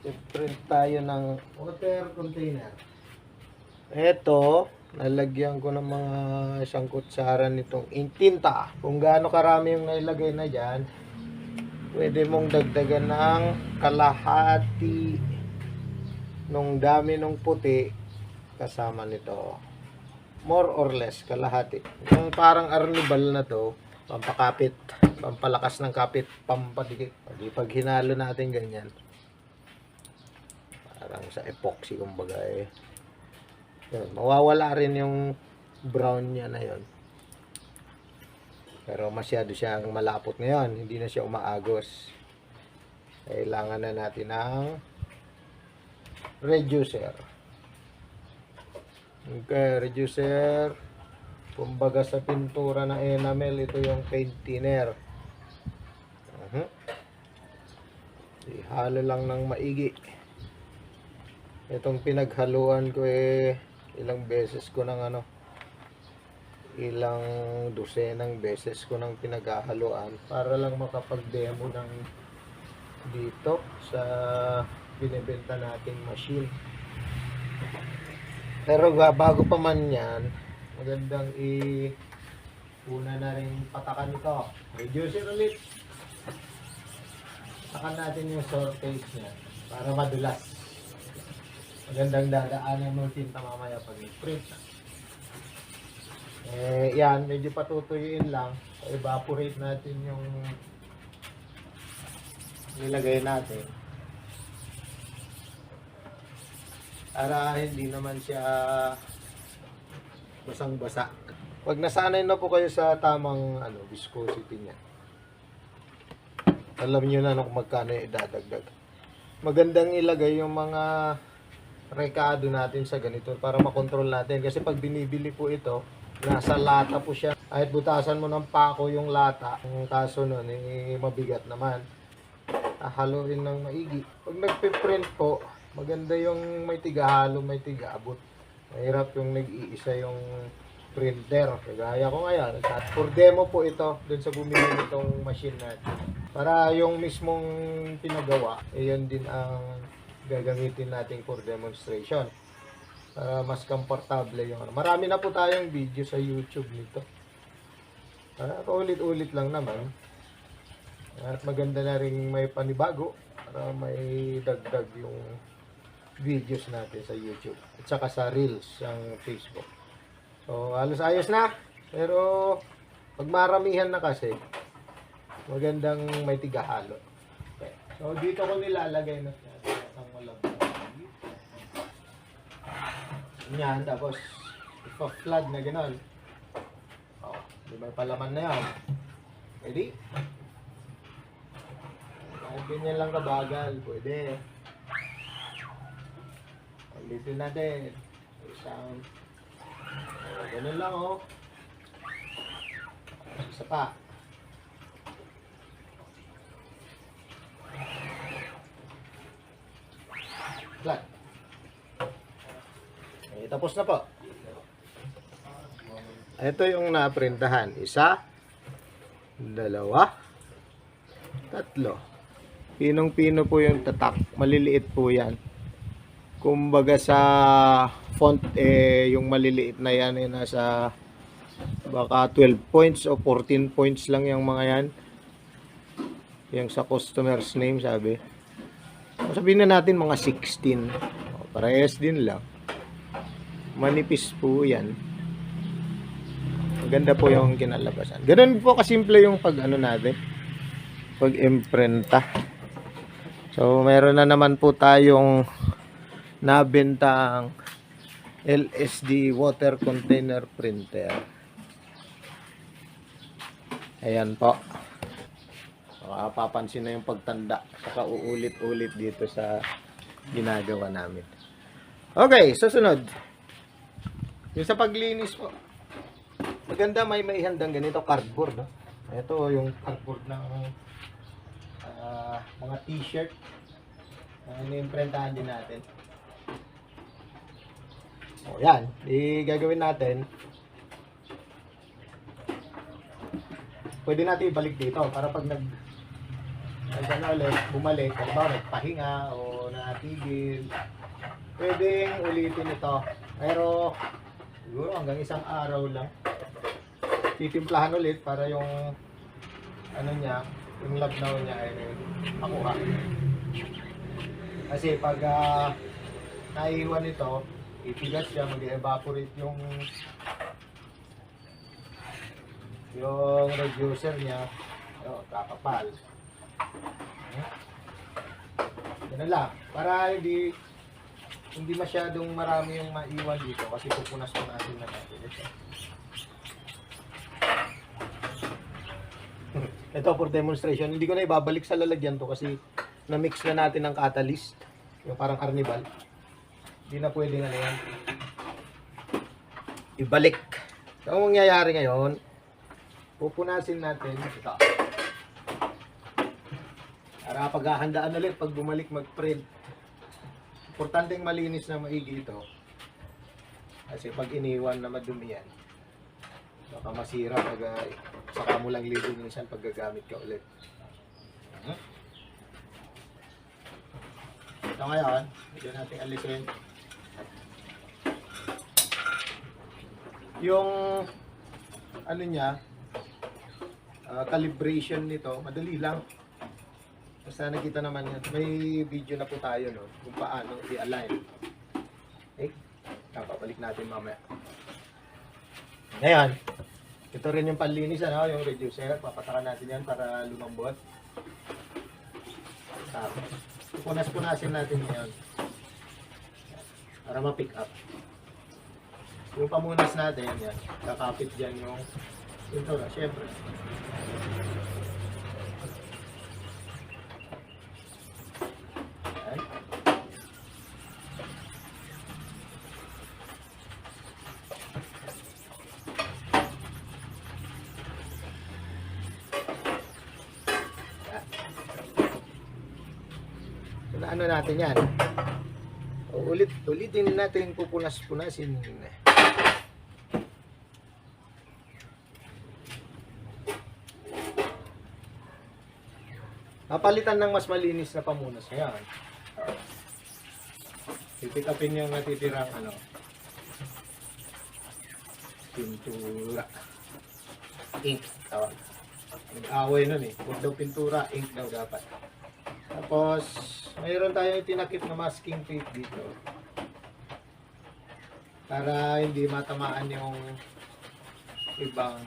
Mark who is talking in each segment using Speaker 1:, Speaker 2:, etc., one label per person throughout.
Speaker 1: I-print tayo ng
Speaker 2: water container.
Speaker 1: eto. Nalagyan ko ng mga isang kutsara nitong tinta. Kung gaano karami yung nailagay na dyan, pwede mong dagdagan ng kalahati nung dami nung puti kasama nito. More or less, kalahati. Yung parang arnibal na to, pampakapit, pampalakas ng kapit, pampadikit. Pag hinalo natin ganyan, parang sa epoxy kumbaga eh. Yun, mawawala rin yung brown niya na yon. Pero masyado siyang malapot ngayon, hindi na siya umaagos. Kailangan na natin ng reducer. Okay, reducer. Kumbaga sa pintura ng enamel, ito yung paint thinner. Ihalo lang ng maigi. Itong pinaghaluan ko ilang beses ko ng ilang dosenang beses ko nang pinaghahaluan para lang makapag-demo ng dito sa binibenta nating machine. Pero bago pa man yan, magandang una na rin patakan ito. Reducer ulit. Patakan natin yung surface niya para madulas. Magandang dadaanan ng tinta mamaya pag i-print. Yan, medyo patutuyuin lang. Evaporate natin yung nilagay natin. Para hindi naman siya basang-basa. Pag nasanay na po kayo sa tamang viscosity niya, alam niyo na kung magkano idadagdag. Magandang ilagay yung mga rekado natin sa ganito para makontrol natin. Kasi pag binibili po ito, nasa lata po siya. Kahit butasan mo ng pako yung lata, ang kaso nun, mabigat naman. Haluin ng maigi. Pag nagpiprint po, maganda yung may tigahalo, may tigaabot. Mahirap yung nag-iisa yung printer. Kagaya ko ngayon. For demo po ito, dun sa bumili nitong machine natin. Para yung mismong pinagawa, yun din ang gagamitin natin for demonstration para mas komportable yung marami na po tayong video sa YouTube nito para ulit-ulit lang naman at maganda na rin may panibago para may dagdag yung videos natin sa YouTube at saka sa Reels ang Facebook. So halos ayos na, pero pag maramihan na kasi magandang may tigahalo. Okay. So dito ko nilalagay na ang malabot. Yan, tapos ipa-flood na gano'n. Oh, di ba palaman na yan? Ready? Kahit ganyan lang kabagal, pwede. Ulitin natin. Isang ganun lang isa pa. Flat. Tapos na po. Ito yung naprintahan. Isa, dalawa, tatlo. Pinong-pino po yung tatak. Maliliit po yan. Kumbaga sa font, yung maliliit na yan nasa baka 12 points o 14 points lang yung mga yan. Yung sa customer's name, sabi. Sabihin na natin mga 16. Parehas din lang. Manipis po yan. Maganda po yung kinalabasan. Ganun po kasimple yung pag natin. Pag imprenta. So meron na naman po tayong nabentang LSD water container printer. Ayan po. Papansin na yung pagtanda. Saka uulit-ulit dito sa ginagawa namin. Okay, susunod. Yung sa paglinis po. Maganda may maihandang ganito cardboard. No? Ito yung cardboard ng mga t-shirt. Ini-imprintahan din natin. O yan. Gagawin natin. Pwede natin ibalik dito para pag bumalik, halimbawa nagpahinga o natigil. Pwedeng ulitin ito. Pero siguro hanggang isang araw lang. Titimplahan ulit para yung ano niya, yung labnaw niya ay makuha. Kasi pag naiwan ito, itigas siya, mag-evaporate yung reducer niya. Kakapal. Ganun lang. Para hindi masyadong marami yung maiwan dito kasi pupunas-punasin na natin ito. Ito for demonstration. Hindi ko na ibabalik sa lalagyan to kasi na-mix na natin ng catalyst. Yung parang carnival. Hindi na pwedeng ano yan. Ibalik. So, ang mangyayari ngayon, pupunasin natin ito. Para paghahandaan ulit pag bumalik mag-print. Importanteng malinis na maigi ito. Kasi pag iniwan na madumi yan, baka masira pag saka mo lang libre minsan pag gagamit ka ulit. Ito ngayon, medyo natin alisin. Yung ano niya, calibration nito, madali lang. Basta nakita naman yan. May video na po tayo no, kung paano i-align. Okay? Papabalik natin mamaya. Ngayon, ito rin yung panlinis, ano, yung reducer. Papatakan natin yan para lumambot. Punas-punasin natin ngayon. Para ma-pick up. Yung pamunas natin, yan. Kakapit dyan yung pintura, syempre. Ayan. Ano natin yan? Ulitin natin pupunas-punasin. Papalitan ng mas malinis na pamunas ngayon. Pipick upin yung natitirang ano, pintura. Ink, tawag. Nag-away nun eh. Huwag daw pintura, ink daw dapat. Tapos, mayroon tayong tinakip na masking tape dito. Para hindi matamaan yung ibang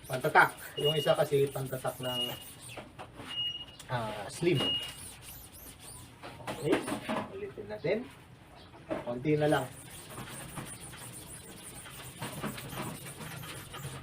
Speaker 1: pantatak. Yung isa kasi pantatak ng slim. Okay, ulitin natin. Konti na lang.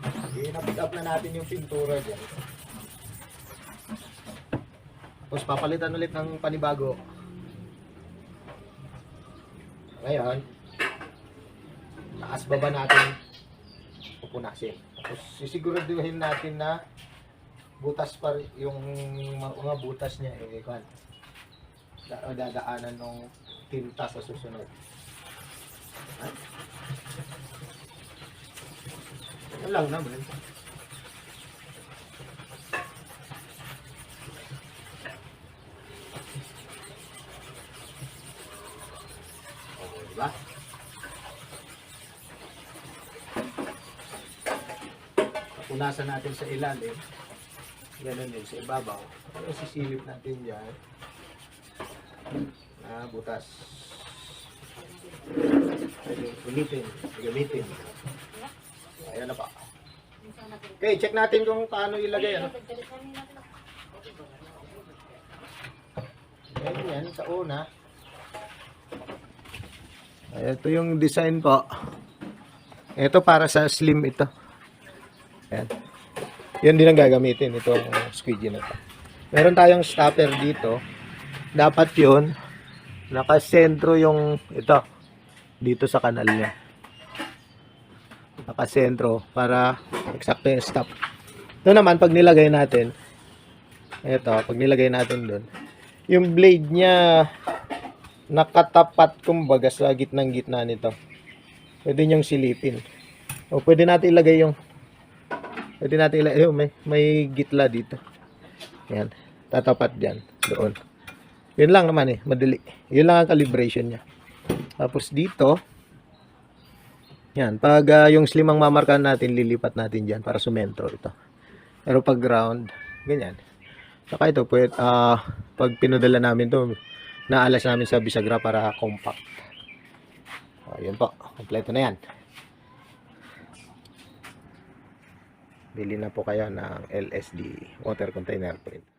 Speaker 1: Okay, na-pick up na natin yung pintura dyan. Tapos papalitan ulit ng panibago. Ngayon, taas baba natin pupunasin. Tapos sisiguraduhin natin na butas pa yung mga butas niya dadaanan ng tinta sa susunod. Ano lang naman. Diba? Punasan natin sa ilalim. Ganun din sa ibabaw. Pero sisilip natin dyan. Butas. Pwede ulitin. Gamitin. Ayan na pa. Okay, check natin kung paano ilagay. Ano? Ayan yan, sa una. Ito yung design po. Ito para sa slim ito. Ayan. Yan din ang gagamitin itong squeegee na ito. Meron tayong stopper dito. Dapat yun nakasentro yung ito dito sa kanal niya. Nakasentro para eksakto yung stop. Ito naman pag nilagay natin pag nilagay natin doon, yung blade niya nakatapat kumbaga sa gitna nito. Pwede niyong silipin. O pwede natin ilagay yung may gitla dito. Yan. Tatapat diyan doon. Yun lang naman eh, madali. Yun lang ang calibration niya. Tapos dito, yan, pag yung slim ang mamarkahan natin, lilipat natin dyan para sumentro ito. Pero pag ground, ganyan. Saka ito, pag pinadala namin to, naalas namin sa bisagra para compact. O, yun po, kompleto na yan. Bili na po kayo ng LSD water container print.